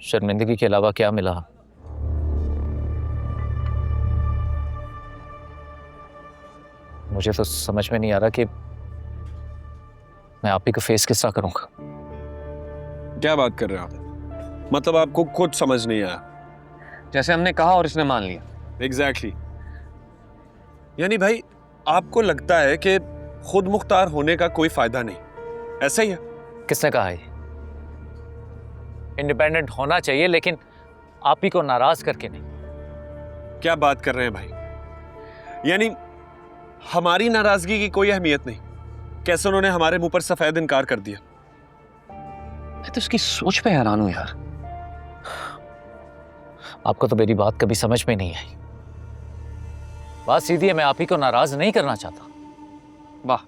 शर्मिंदगी के अलावा क्या मिला? मुझे तो समझ में नहीं आ रहा कि मैं आप ही को फेस किस तरह करूंगा। क्या बात कर रहे हो आप? मतलब आपको खुद समझ नहीं आया? जैसे हमने कहा और इसने मान लिया। एग्जैक्टली यानी भाई आपको लगता है कि खुद मुख्तार होने का कोई फायदा नहीं, ऐसा ही है? किसने कहा है? इंडिपेंडेंट होना चाहिए, लेकिन आप ही को नाराज करके नहीं। क्या बात कर रहे हैं भाई? यानी हमारी नाराजगी की कोई अहमियत नहीं? कैसे उन्होंने हमारे मुंह पर सफेद इनकार कर दिया? मैं तो इसकी सोच पे हैरान हूं यार। आपको तो मेरी बात कभी समझ में नहीं आई। बात सीधी है, मैं आप ही को नाराज नहीं करना चाहता। वाह,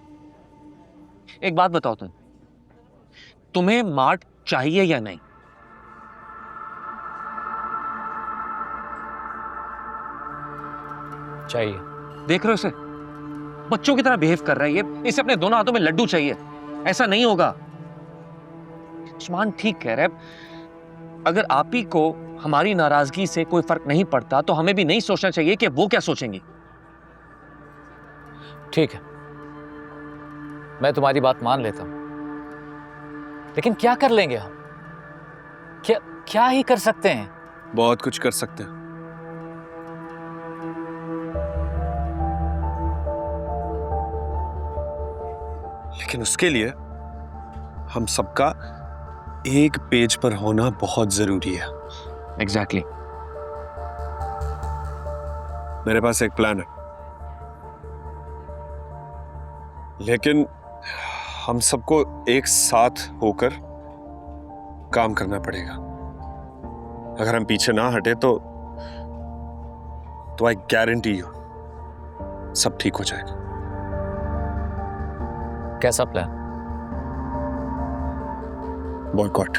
एक बात बताओ, तुम्हें मार्ट चाहिए या नहीं? चाहिए। देख रहे हो इसे, बच्चों की तरह बिहेव कर रहा है ये। इसे अपने दोनों हाथों में लड्डू चाहिए। ऐसा नहीं होगा। उस्मान ठीक कह रहा है। अगर आप ही को हमारी नाराजगी से कोई फर्क नहीं पड़ता तो हमें भी नहीं सोचना चाहिए कि वो क्या सोचेंगी। ठीक है, मैं तुम्हारी बात मान लेता हूं, लेकिन क्या कर लेंगे हम? क्या ही कर सकते हैं? बहुत कुछ कर सकते हैं। लेकिन उसके लिए हम सबका एक पेज पर होना बहुत जरूरी है। एग्जैक्टली। मेरे पास एक प्लान है, लेकिन हम सबको एक साथ होकर काम करना पड़ेगा। अगर हम पीछे ना हटे तो आई गारंटी यू सब ठीक हो जाएगा। कैसा प्लान? बॉयकॉट।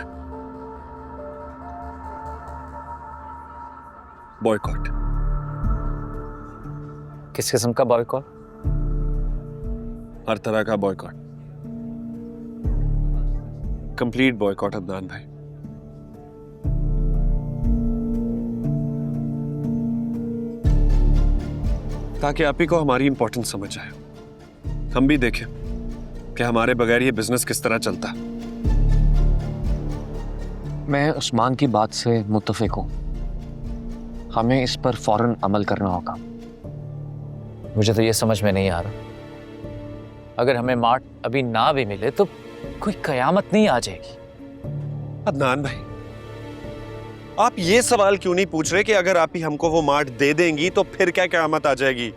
बॉयकॉट। किस किस्म का बॉयकॉट? हर तरह का बॉयकॉट। कंप्लीट बॉयकॉट अदनान भाई। ताकि आप ही को हमारी इंपॉर्टेंस समझ आए, हम भी देखें कि हमारे बगैर ये बिजनेस किस तरह चलता है। मैं उस्मान की बात से मुत्तफिक हूं। हमें इस पर फौरन अमल करना होगा। मुझे तो ये समझ में नहीं आ रहा, अगर हमें मार्ट अभी ना भी मिले तो कोई कयामत नहीं आ जाएगी। अदनान भाई, आप ये सवाल क्यों नहीं पूछ रहे कि अगर आप ही हमको वो मार्ट दे देंगी तो फिर क्या क़यामत आ जाएगी?